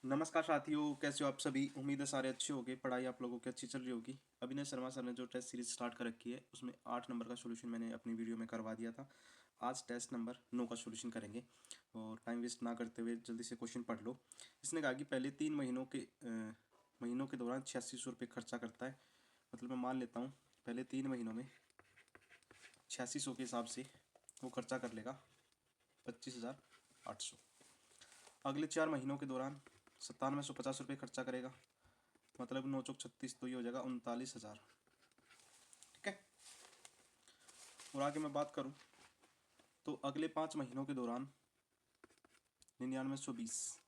नमस्कार साथियों, कैसे हो आप सभी। उम्मीद है सारे अच्छे होंगे, पढ़ाई आप लोगों की अच्छी चल रही होगी। अभिनय शर्मा सर ने जो टेस्ट सीरीज स्टार्ट कर रखी है उसमें 8 नंबर का सॉल्यूशन मैंने अपनी वीडियो में करवा दिया था। आज टेस्ट नंबर 9 का सॉल्यूशन करेंगे और टाइम वेस्ट ना करते हुए जल्दी से क्वेश्चन पढ़ लो। इसने कहा कि पहले 3 महीनों के दौरान 8600 रुपये खर्चा करता है। मतलब मैं मान लेता हूँ पहले 3 महीनों में 8600 के हिसाब से वो खर्चा कर लेगा 25,800। अगले 4 महीनों के दौरान 9750 रुपये खर्चा करेगा। मतलब 9 चौक 36, तो ये हो जाएगा 39,000। ठीक है। और आगे मैं बात करूं तो अगले 5 महीनों के दौरान 9920,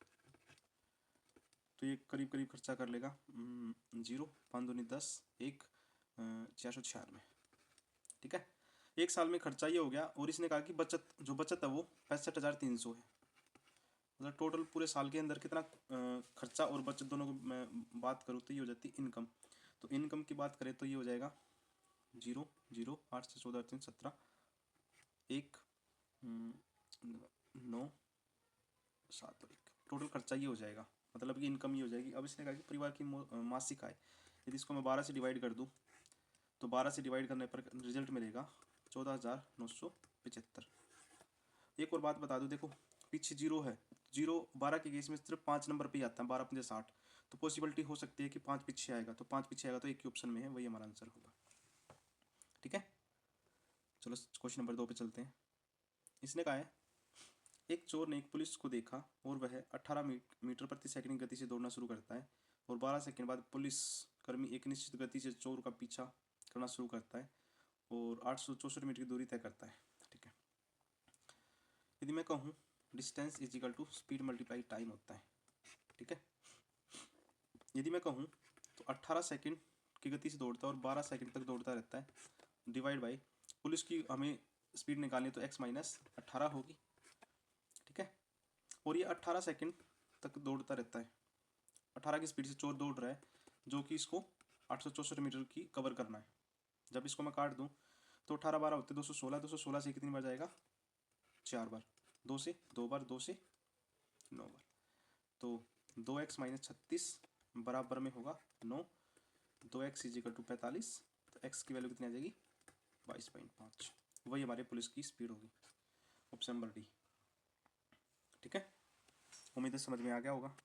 तो ये करीब करीब खर्चा कर लेगा 0, 5 दूनी 10, 1, 496। ठीक है। एक साल में खर्चा ये हो गया। और इसने कहा कि बचत है वो 65,300 है। मतलब टोटल पूरे साल के अंदर कितना खर्चा और बचत दोनों को मैं बात करूँ तो ये हो जाती है इनकम। तो इनकम की बात करें तो ये हो जाएगा 0, 0, 8 से 14, 3, 17, 1, 9, 7 और 1। टोटल खर्चा ये हो जाएगा, मतलब कि इनकम ये हो जाएगी। अब इसने कहा कि परिवार की मासिक आय, यदि इसको मैं 12 से डिवाइड कर दूँ तो 12 से डिवाइड करने पर रिजल्ट मिलेगा 14,975। एक और बात बता दूँ, देखो पीछे जीरो है। जीरो 12 के केस में सिर्फ 5 नंबर पे ही आता है, 12×5 = 60। तो पॉसिबिलिटी हो सकती है कि 5 पीछे आएगा, तो 5 पीछे आएगा तो एक ही ऑप्शन में है, वही हमारा आंसर होगा। ठीक है। चलो क्वेश्चन नंबर 2 पे चलते हैं। इसने कहा है एक चोर ने एक पुलिस को देखा और वह 18 मीटर प्रति सेकंड की गति से दौड़ना शुरू करता है और 12 सेकंड बाद पुलिस कर्मी एक निश्चित गति से चोर का पीछा करना शुरू करता है और 864 मीटर की दूरी तय करता है। ठीक है। यदि मैं कहूँ distance is equal to speed multiply time होता है। ठीक है। यदि मैं कहूँ तो 18 सेकंड की गति से दौड़ता है और 12 सेकंड तक दौड़ता रहता है, डिवाइड बाई पुलिस की हमें स्पीड निकालनी है तो x-18 होगी। ठीक है। और ये 18 सेकंड तक दौड़ता रहता है, 18 की स्पीड से चोर दौड़ रहा है, जो कि इसको 864 मीटर की कवर करना है। जब इसको मैं काट दूँ तो 18 12 होते 216, 216 से कितनी बार जाएगा, 4 बार। 2 से 2 बार, 2 से 9 बार। तो 2x-36 बराबर में होगा 9। 2x इज इक्वल टू 45, तो x की वैल्यू कितनी आ जाएगी, 22.5। वही हमारे पुलिस की स्पीड होगी, ऑप्शन नंबर डी। ठीक है। उम्मीद है समझ में आ गया होगा।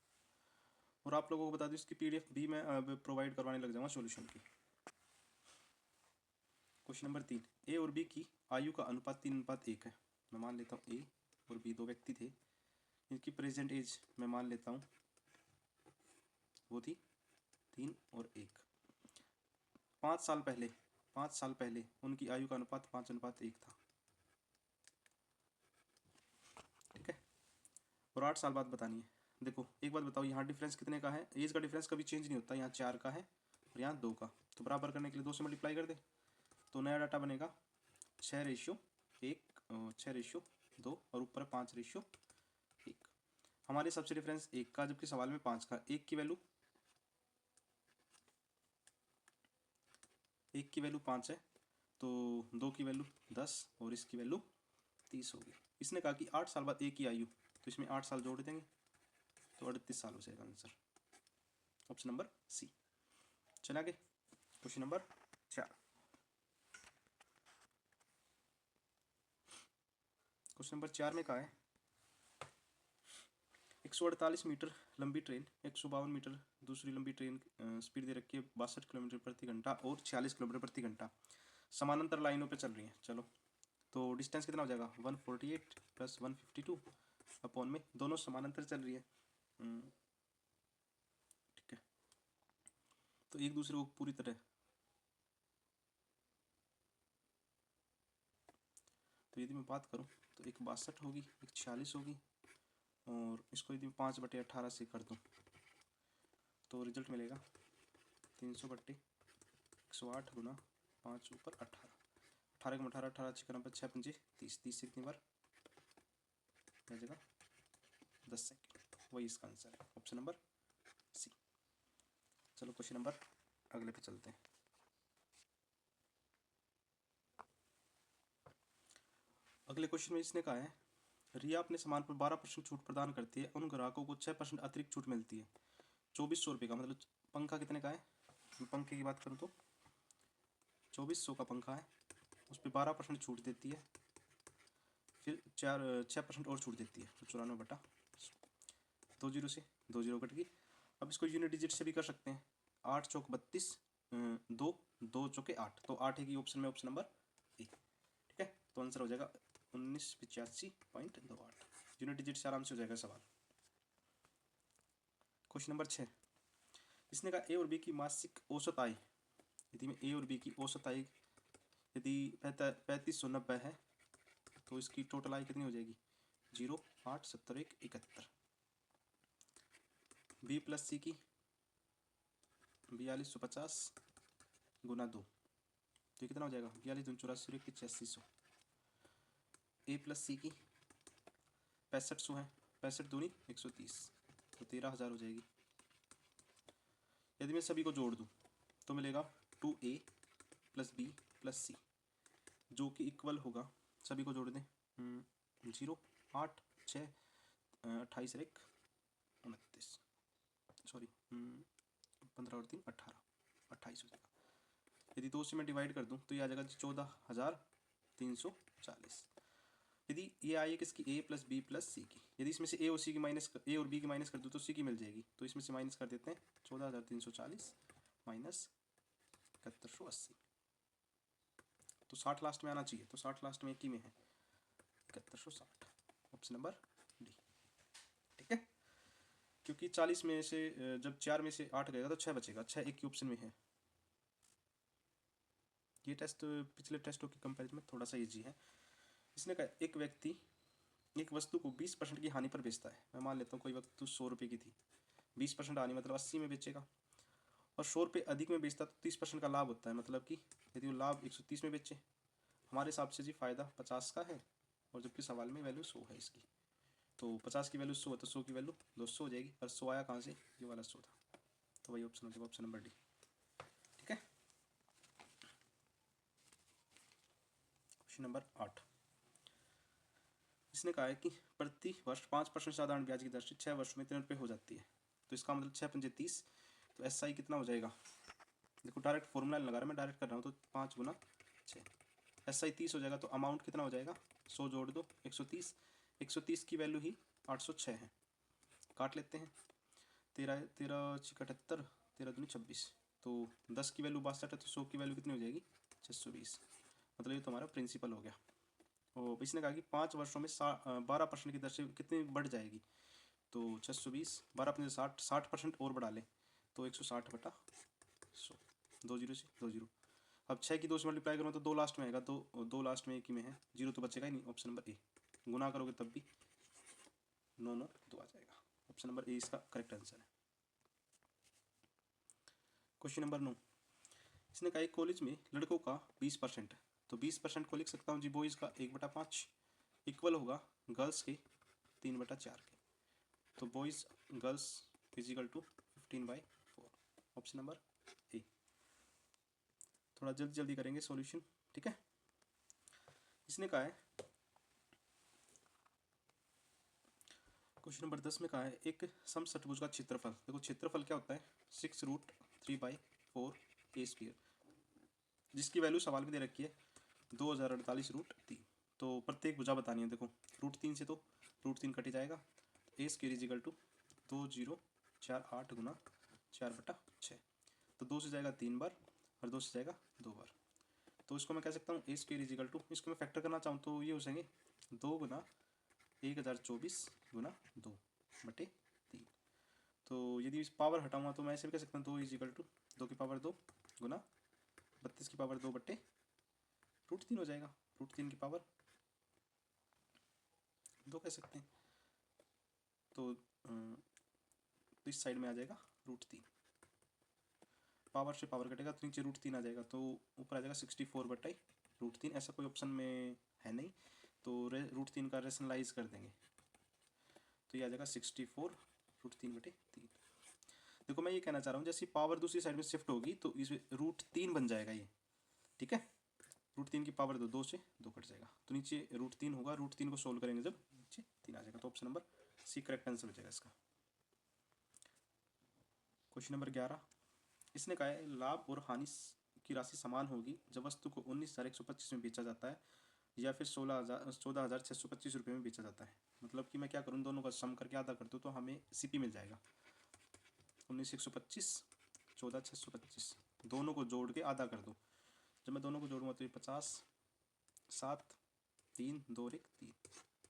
और आप लोगों को बता दूं इसकी पीडीएफ भी मैं अब प्रोवाइड करवाने लग जाऊंगा सॉल्यूशन की। क्वेश्चन नंबर 3, ए और बी की आयु का अनुपात 3:1 है। मैं मान लेता हूँ ए और बी दो व्यक्ति थे, इनकी प्रेजेंट एज मैं मान लेता हूँ वो थी 3 और 1। 5 साल पहले उनकी आयु का अनुपात 5:1 था। ठीक है। और 8 साल बाद बतानी है। देखो एक बात बताओ, यहाँ डिफरेंस कितने का है, एज का डिफरेंस कभी चेंज नहीं होता। यहाँ 4 का है और यहाँ 2 का, तो बराबर करने के लिए 2 से मल्टीप्लाई कर दे तो नया डाटा बनेगा 6:1, 6:2 और ऊपर 5:1। हमारे सबसे डिफरेंस 1 का, जबकि सवाल में 5 का। एक की वैल्यू 5 है, तो 2 की वैल्यू 10 और इसकी वैल्यू 30 होगी। इसने कहा कि 8 साल बाद एक की आयु, तो इसमें 8 साल जोड़ देंगे तो 38 साल हो जाएगा आंसर, ऑप्शन नंबर सी। चला आगे क्वेश्चन नंबर 4। क्वेश्चन नंबर 4 में कहा है 148 मीटर लंबी ट्रेन, 152 मीटर दूसरी लंबी ट्रेन, स्पीड दे रखी है 62 किलोमीटर प्रति घंटा और 46 किलोमीटर प्रति घंटा, समानांतर लाइनों पे चल रही है। चलो तो डिस्टेंस कितना हो जाएगा, 148 + 152 अपॉन में दोनों समानांतर चल रही है। ठीक है। तो एक दूसरे को पूरी तरह, तो यदि मैं बात करूँ तो एक 62 होगी, एक 46 होगी, और इसको यदि 5/18 से कर दूँ तो रिजल्ट मिलेगा 300/108 गुना 5 ऊपर 18। 18 का 18, 18 6 नंबर 6×5 = 30, 30 से कितनी बार आ जाएगा, 10 सेकेंड। वही इसका आंसर है, ऑप्शन नंबर सी। चलो क्वेश्चन नंबर अगले पे चलते हैं। अगले क्वेश्चन में इसने कहा है रिया अपने सामान पर 12% छूट प्रदान करती है, उन ग्राहकों को 6% अतिरिक्त छूट मिलती है। 2400 रुपये का मतलब पंखा कितने का है, पंखे की बात करूँ तो 2400 का पंखा है, उस पर 12% छूट देती है, फिर 6% और छूट देती है, तो 94/100। 20 से 20 कट गई। अब इसको यूनिट डिजिट से भी कर सकते हैं। 8 चौक 32, 2 2 चौके 8, तो 8 है कि ऑप्शन में ऑप्शन नंबर ए। ठीक है, तो आंसर हो जाएगा 1985.28। यूनिट डिजिट से आराम से हो जाएगा सवाल। क्वेश्चन नंबर 6, इसने कहा ए और बी की मासिक औसत आय, यदि में ए और बी की औसत आय यदि 3590 है तो इसकी टोटल आय कितनी हो जाएगी, 0 8 70 1 71। बी प्लस सी की 4250 गुना 2, तो ये कितना हो जाएगा, 42 दूनी 84 1 8500। ए प्लस सी की 6500 है, 65 दूनी 130, तो 13000 हो जाएगी। यदि मैं सभी को जोड़ दूँ तो मिलेगा 2A प्लस बी प्लस सी, जो कि इक्वल होगा, सभी को जोड़ दें, 0 8 6 28 1 29, सॉरी 15 और 3 18 28 हो जाएगा। यदि 2 से मैं डिवाइड कर दूं तो ये आ जाएगा 14340। यदि ये आई है किसकी, ए प्लस बी प्लस सी की, यदि इसमें से ए और सी की माइनस ए और बी की माइनस कर दूँ तो सी की मिल जाएगी, तो इसमें से माइनस कर देते हैं, 14340 माइनस 7180, तो 60 लास्ट में आना चाहिए, तो 60 लास्ट में एक ही में है, 7160, ऑप्शन नंबर डी। ठीक है, क्योंकि 40 में से जब 4 में से 8 गएगा तो 6 बचेगा, 6 एक ही ऑप्शन में है। ये टेस्ट पिछले टेस्टों के कंपैरिजन में थोड़ा सा इजी है। इसने कहा एक व्यक्ति एक वस्तु को 20% की हानि पर बेचता है। मैं मान लेता हूँ कोई वस्तु 100 रुपये की थी, 20% हानि मतलब 80 में बेचेगा, और 100 रुपये अधिक में बेचता तो 30% का लाभ होता है, मतलब कि यदि वो लाभ 130 में बेचे, हमारे हिसाब से जी फ़ायदा 50 का है, और जबकि सवाल में वैल्यू 100 है इसकी, तो 50 की वैल्यू 100 है तो 100 की वैल्यू 200 हो जाएगी, पर 100 आया कहाँ से, ये वाला 100 था, तो वही ऑप्शन हो जाएगा, ऑप्शन नंबर डी। ठीक है, क्वेश्चन नंबर 8, इसने कहा है कि प्रति वर्ष 5% साधारण ब्याज की दर से 6 वर्ष में 3 रुपये हो जाती है, तो इसका मतलब 6 पंजे 30, तो एस आई कितना हो जाएगा, देखो डायरेक्ट फॉर्मूला लगा रहा है, मैं डायरेक्ट कर रहा हूँ, तो 5 गुना 6, एस आई 30 हो जाएगा, तो अमाउंट कितना हो जाएगा, 100 जोड़ दो 130, 130 की वैल्यू ही 806 है, काट लेते हैं, 13 13 78, 13 दूनी 26, तो 10 की वैल्यू 62 है, तो 100 की वैल्यू कितनी हो जाएगी, 620, मतलब ये तुम्हारा प्रिंसिपल हो गया। और इसने कहा कि 5 वर्षों में 12% की दर से कितनी बढ़ जाएगी, तो 620, 12 60% और बढ़ा लें तो 160/100, 20 से 20। अब 6 की 2 से मल्टीप्लाई करूँ तो 2 लास्ट में आएगा, तो 2 लास्ट में एक ही में है, 0 तो बचेगा ही नहीं, ऑप्शन नंबर ए। गुना करोगे तब भी 9 9 2 आ जाएगा, ऑप्शन नंबर ए इसका करेक्ट आंसर है। क्वेश्चन नंबर 9, इसने कहा एक कॉलेज में लड़कों का 20%, तो 20% को लिख सकता हूँ जी बॉयज़ का 1/5 इक्वल होगा गर्ल्स के 3/4 के, तो boys girls equal to 15/4, option number A. थोड़ा जल्दी जल्दी करेंगे सॉल्यूशन। ठीक है, इसने कहा है क्वेश्चन नंबर 10 में कहा है एक समषटभुज का क्षेत्रफल, देखो क्षेत्रफल क्या होता है, 6√3/4 ए स्क्वायर, जिसकी वैल्यू सवाल में दे रखी है 2048√3, तो प्रत्येक भुजा बतानी है। देखो √3 से तो √3 कट ही जाएगा, ए स्क्वायर इजिकल टू 2048 गुना 4/6, तो 2 से जाएगा 3 बार और 2 से जाएगा 2 बार, तो इसको मैं कह सकता हूँ ए स्क्वायर इजिकल टू, इसको मैं फैक्टर करना चाहूँ तो ये हो जाएंगे 2 गुना 1024 गुना 2/3, तो यदि इस पावर हटाऊंगा तो मैं ऐसे भी कह सकता हूँ 2 इजिकल टू 2 की पावर 2 गुना 32 की पावर 2/√3 हो जाएगा, √3 की पावर 2 कह सकते हैं, तो इस साइड में आ जाएगा √3, पावर से पावर कटेगा तो नीचे √3 आ जाएगा, तो ऊपर आ जाएगा 64/√3, ऐसा कोई ऑप्शन में है नहीं, तो √3 का रेशनलाइज कर देंगे तो ये आ जाएगा 64√3/3। देखो मैं ये कहना चाह रहा हूँ जैसे पावर दूसरी साइड में शिफ्ट होगी तो इस √3 बन जाएगा ये। ठीक है, √3 की पावर 2 से 2 कट जाएगा, तो नीचे √3 होगा, √3 को सोल्व करेंगे जब नीचे 3 आ जाएगा। तो option number C correct answer हो जाएगा इसका। क्वेश्चन नंबर 11, इसने कहा है लाभ और हानि की राशि समान होगी जब वस्तु को 19,125 में बेचा जाता है या फिर 14,625 रुपये में बेचा जाता है। मतलब कि मैं क्या करूँ, दोनों का सम करके आधा कर दूँ तो हमें सीपी मिल जाएगा। 19,125 14,625 दोनों को जोड़ के आधा कर दो। जब मैं दोनों को जोड़ूंगा तो ये 50 7 3 2 1 3,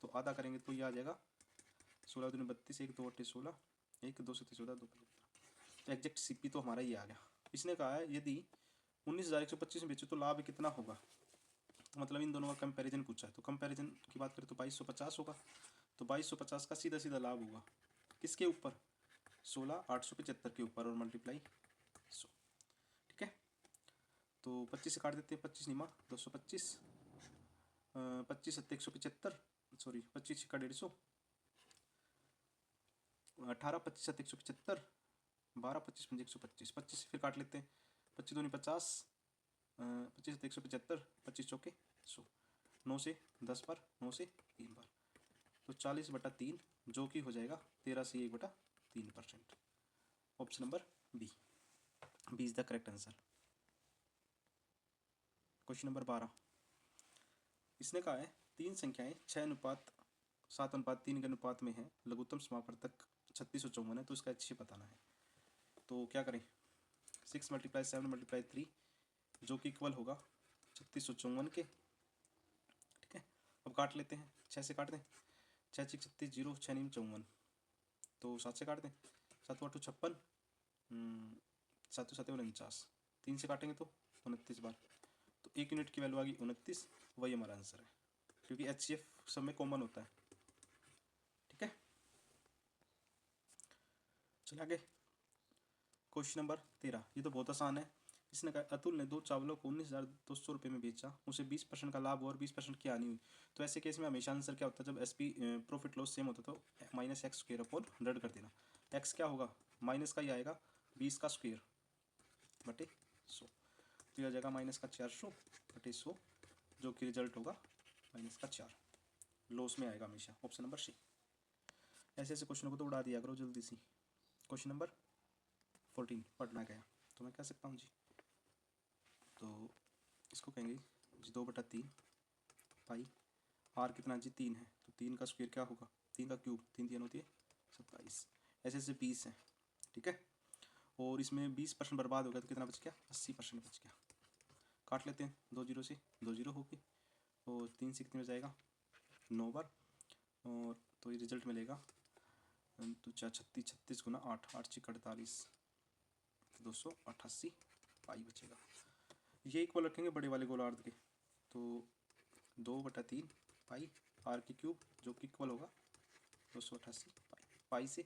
तो आधा करेंगे तो ये आ जाएगा 16 दूनी 32 1 2 8 16 1 2 7 14 2 15। तो एग्जैक्ट सीपी तो हमारा ये आ गया। इसने कहा है यदि 19,125 में बेचो तो लाभ कितना होगा। तो मतलब इन दोनों का कंपैरिजन पूछा है, तो कंपैरिजन की बात करें तो 2250 होगा। तो 2250 का सीधा सीधा लाभ होगा किसके ऊपर, 16,875 के ऊपर और मल्टीप्लाई 100। ठीक है, तो 25 से काट देते हैं, 25 निमा 225, 25 7 175, सॉरी 25 का 150, 18 25 7 175, 12 25 5 125, 25 से फिर काट लेते हैं, 25 दूनी 50, 25 7 175, 25 चौके 100, 9 से 10 बार, 9 से 3 बार, तो 40/3 जो कि हो जाएगा 13 से 1/3%। Option number B is the correct answer. Question number 12, इसने कहा है 3 संख्याएं 6:7:3 के अनुपात में है, लघुत्तम समापवर्तक 3654 है, तो इसका HCF बताना है। तो क्या करें, 6 × 7 × 3 जो कि इक्वल होगा 3654 के। ठीक है, अब काट लेते हैं, 6 से काट दें, 6 6 36 0, 6 9 54, तो 7 से काट दें, 7 8 56, 7 7 49, 3 से काटेंगे तो 29 बार, तो 1 यूनिट की वैल्यू आ गई 29, वही हमारा आंसर है क्योंकि HCF सब में कॉमन होता है। ठीक है, चलिए आगे। क्वेश्चन नंबर 13, ये तो बहुत आसान है। इसने कहा अतुल ने 2 चावलों को 19,200 रुपये में बेचा, उसे 20% का लाभ और 20% की हानि हुई। तो ऐसे केस में हमेशा आंसर क्या होता है, जब SP प्रॉफिट लॉस सेम होता है तो -x² कर देना। x क्या होगा, माइनस का ही आएगा 20 का स्क्वायर बटे 100, तो यह आ जाएगा -400 बटे 100 जो कि रिजल्ट होगा -4, लॉस में आएगा हमेशा। Option number C. ऐसे ऐसे क्वेश्चनों को तो उड़ा दिया करो जल्दी सी। क्वेश्चन नंबर 14 पढ़ना गया, तो मैं कह सकता हूँ जी, तो इसको कहेंगे जी 2/3 पाई, आर कितना जी 3 है, तो 3 का स्क्वायर क्या होगा, 3 का क्यूब, 3 3 होती है 27, ऐसे ऐसे 20 है। ठीक है, और इसमें 20% बर्बाद हो गया तो कितना बच गया, 80% बच गया। काट लेते हैं, 2 0 से 2 0 होगी, और 3 से कितने में जाएगा 9 बार, और तो ये रिजल्ट मिलेगा तो 36 36 गुना 8 8 6 48, 288 पाई बचेगा। ये इक्वल रखेंगे बड़े वाले गोलार्ध के, तो 2/3 पाई आर की क्यूब जो कि इक्वल होगा 288 पाई, पाई से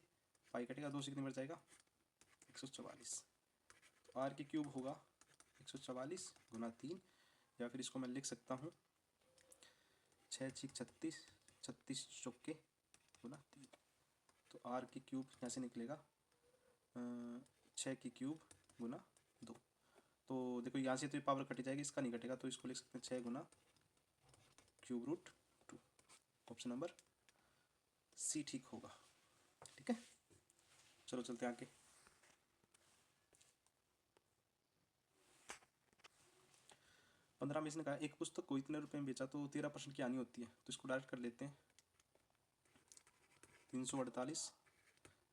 पाई कटेगा, 2 से कितने बच जाएगा 144, तो आर की क्यूब होगा 144 गुना 3, या फिर इसको मैं लिख सकता हूँ 6 6 36 36 चौके गुना 3, तो आर की क्यूब यहाँ से निकलेगा 6 की क्यूब गुना 2, तो देखो यहाँ से तो ये पावर कट जाएगी, इसका नहीं कटेगा, तो इसको लिख सकते हैं 6 गुना cube root 2। Option number C ठीक होगा। ठीक है, चलो चलते हैं आगे। पंद्रह में इसने कहा एक पुस्तक को इतने रुपए में बेचा तो 13% की हानि होती है, तो इसको डायरेक्ट कर लेते हैं, 348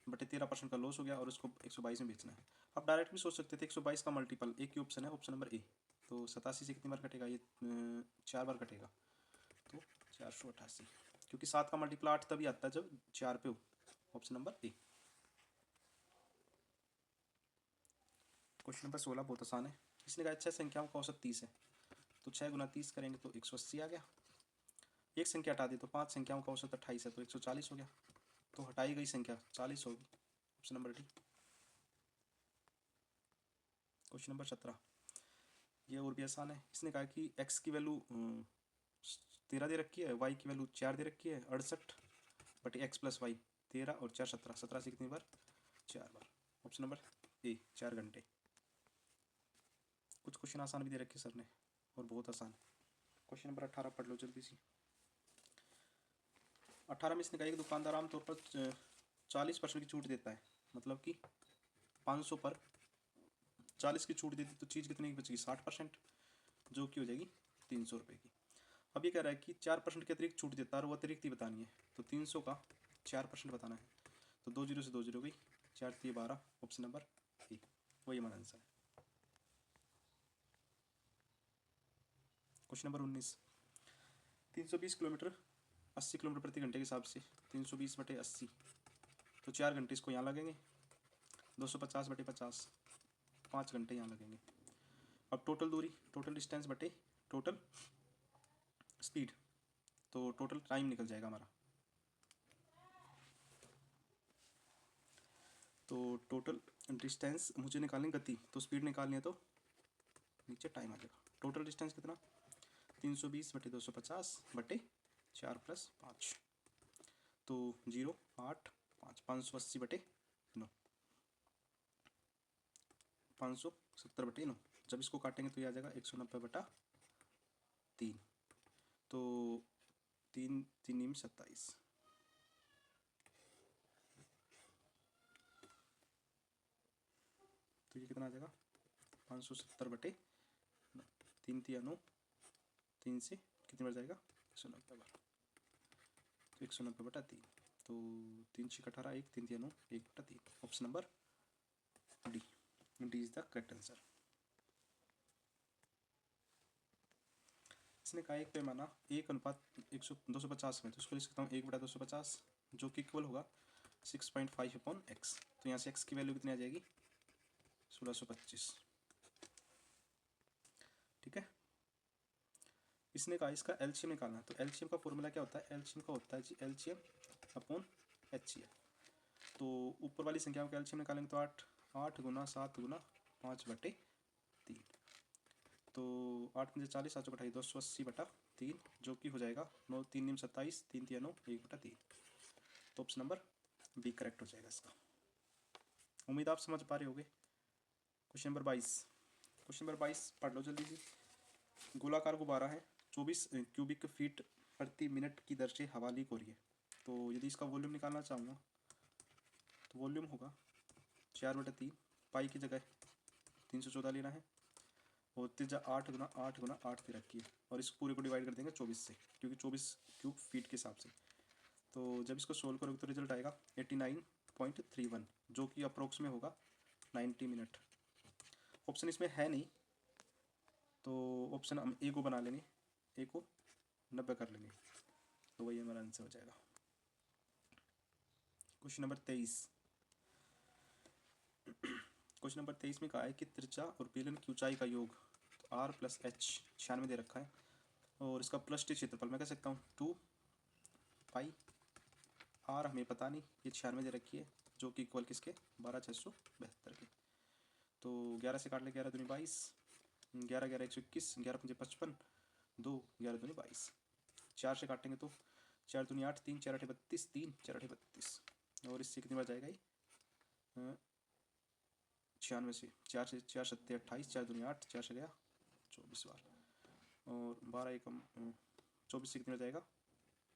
बटे 13% का लॉस हो गया और उसको 122 में बेचना है। अब डायरेक्ट भी सोच सकते थे, 122 का मल्टीपल एक ही ऑप्शन है, ऑप्शन नंबर ए, तो 87 से कितनी बार कटेगा, ये 4 बार कटेगा, तो 488, क्योंकि 7 का मल्टीपल 8 तभी आता है जब 4 पे हो। ऑप्शन नंबर ए। क्वेश्चन नंबर 16 बहुत आसान है। इसने कहा 6 संख्याओं का औसत 30 है, तो 6 गुना 30 करेंगे तो 180 आ गया। एक संख्या हटा दी तो 5 संख्याओं का औसत 28 है, तो 140 हो गया, तो हटाई गई संख्या 40 होगी। Option number D. Question number 17, ये और भी आसान है। इसने कहा कि x की वैल्यू 13 दे रखी है, y की वैल्यू 4 दे रखी है, 68 बटे x प्लस वाई, 13 और 4 17, 17 से कितनी बार 4 बार। ऑप्शन नंबर ए 4 घंटे। कुछ क्वेश्चन आसान भी दे रखे सर ने और बहुत आसान। क्वेश्चन नंबर 18 पढ़ लो जल्दी सी। 18 में इसने कहा कि दुकानदार आमतौर पर 40% की छूट देता है, मतलब कि 500 पर 40 की छूट देती तो चीज़ कितने की बचेगी 60%, जो कि हो जाएगी 300 रुपये की। अब ये कह रहा है कि 4% के अतिरिक्त छूट देता है और वो अतिरिक्त ही बतानी है, तो 300 का 4% बताना है। तो 2 जीरो से 2 जीरो गई, 4 3 12, ऑप्शन नंबर ए, वही हमारा आंसर है। क्वेश्चन नंबर 19, 320 किलोमीटर 80 किलोमीटर प्रति घंटे के हिसाब से 320/80, तो 4 घंटे इसको यहाँ लगेंगे, 250/50, 5 घंटे यहाँ लगेंगे। अब टोटल दूरी, टोटल डिस्टेंस बटे टोटल स्पीड, तो टोटल टाइम निकल जाएगा हमारा। तो टोटल डिस्टेंस मुझे निकालनी गति, तो स्पीड निकालनी है तो नीचे टाइम आ जाएगा। टोटल डिस्टेंस कितना 320/250/4 + 5, तो 0 8 5, 580/9, 570/9। जब इसको काटेंगे तो ये आ जाएगा 190/3, तो 3 3 27, तो ये कितना आ जाएगा 570/9, 3 3 9, 3 से कितनी बार जाएगा 190 बार, तो 190/3, तो 3 6 18, 1 3 3 9, 1/3, option number D, D is the correct answer. इसने कहा एक पैमाना 1:250 में, तो इसको लिख सकता हूँ 1/250, जो कि इक्वल होगा 6.5/x, तो यहाँ से x की वैल्यू कितनी आ जाएगी 1625, ठीक है। इसने कहा इसका एलसीएम निकालना, तो एलसीएम का फॉर्मूला क्या होता है, एलसीएम का होता है जी LCM/HCF, तो ऊपर वाली संख्याओं का एलसीएम निकालेंगे तो 8 8 गुना 7 गुना 5/3, तो 8 5 40, 7 28, 280/3, जो कि हो जाएगा 9 3 27, 3 3 9, 1/3, तो ऑप्शन नंबर बी करेक्ट हो जाएगा इसका। उम्मीद आप समझ पा रहे होगे। क्वेश्चन नंबर 22, क्वेश्चन नंबर 22 पढ़ लो जल्दी से। गोलाकार गुब्बारा है, 24 क्यूबिक फीट प्रति मिनट की दर से हवा लीक हो रही है, तो यदि इसका वॉल्यूम निकालना चाहूँगा तो वॉल्यूम होगा 4/3, पाई की जगह 314 लेना है, और त्रिज्या 8 गुना 8 गुना 8 दे रखी है, और इस पूरे को डिवाइड कर देंगे 24 से, क्योंकि 24 क्यूब फीट के हिसाब से, तो जब इसको सोल्व करोगे तो रिजल्ट आएगा 89.31, जो कि अप्रोक्स में होगा 90 मिनट। ऑप्शन इसमें है नहीं, तो ऑप्शन हम ए को बना लेंगे, ए को 90 कर लेंगे, तो वही हमारा आंसर हो जाएगा। क्वेश्चन नंबर 23, क्वेश्चन नंबर 23 में कहा है कि त्रिज्या और बेलन की ऊंचाई का योग, तो r + h 96 दे रखा है, और इसका +t क्षेत्रफल मैं कह सकता हूँ 2 पाई, r हमें पता नहीं, ये 96 दे रखी है, जो कि इक्वल किसके 12,672 के, तो 11 से काट ले, 11 दूनी 22, 11 11 121, 11 5 55, 2 11 दूनी 22, 4 से काटेंगे तो 4 दूनी 8, 3 4 8 32, 3 4 8 32, और इससे कितनी बार जाएगा ये 96 से 4 से 4 7 28, 4 दूनी 8, 4 से गया 24 बार, और 12 एकम 24 से कितनी बार जाएगा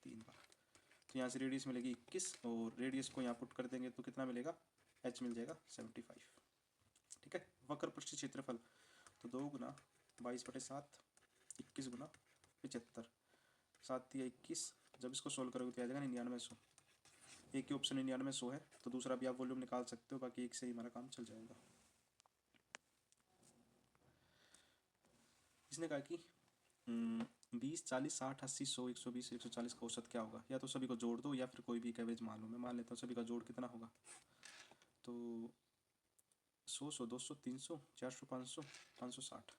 3 बार, तो यहाँ से रेडियस मिलेगी 21, और रेडियस को यहाँ पुट कर देंगे तो कितना मिलेगा h मिल जाएगा 75, ठीक है। वक्र पृष्ठ क्षेत्रफल, तो 2 गुना 22/7, 21 गुना 75, 7 या 21, जब इसको सोल्व करोगे तो आ जाएगा 9900, एक ही ऑप्शन 9900 है, तो दूसरा भी आप वॉल्यूम निकाल सकते हो, बाकी एक से ही हमारा काम चल जाएगा। इसने कहा कि 20 40 60 80 100 120 140 का औसत क्या होगा, या तो सभी को जोड़ दो या फिर कोई भी एवरेज मान लो, मैं मान लेता हूँ सभी का जोड़ कितना होगा, तो 100 100 200 300 400 500 560,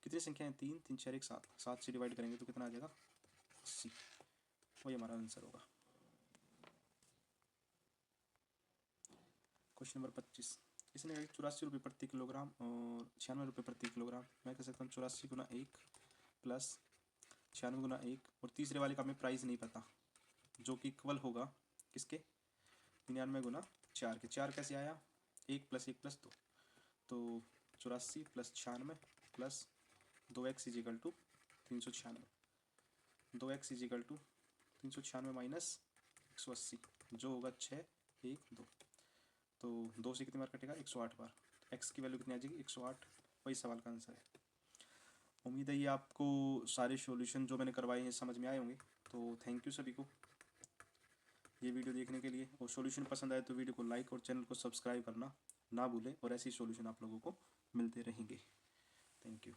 कितनी संख्या है 3 3 4 1 7, 7 से डिवाइड करेंगे तो कितना आ जाएगा 80, वही हमारा आंसर होगा। क्वेश्चन नंबर 25, इसने कहा 84 रुपये प्रति किलोग्राम और 96 रुपये प्रति किलोग्राम, मैं कह सकता हूँ 84 गुना 1 प्लस 96 गुना 1, और तीसरे वाले का हमें प्राइस नहीं पता, जो कि इक्वल होगा किसके 99 गुना 4 के। 4 कैसे आया 1 + 1 + 2, तो 84 + 96 + 2x = 396, 2x = 396 माइनस 180 जो होगा 6 1 2। तो 2 से कितनी बार कटेगा? 108 बार। एक्स की वैल्यू कितनी आ जाएगी? 108। वही सवाल का आंसर है। उम्मीद है ये आपको सारे सॉल्यूशन जो मैंने करवाए हैं समझ में आए होंगे। तो थैंक यू सभी को ये वीडियो देखने के लिए। और सॉल्यूशन पसंद आए तो वीडियो को लाइक और चैनल को सब्सक्राइब करना ना भूलें। और ऐसे ही सॉल्यूशन आप लोगों को मिलते रहेंगे। Thank you.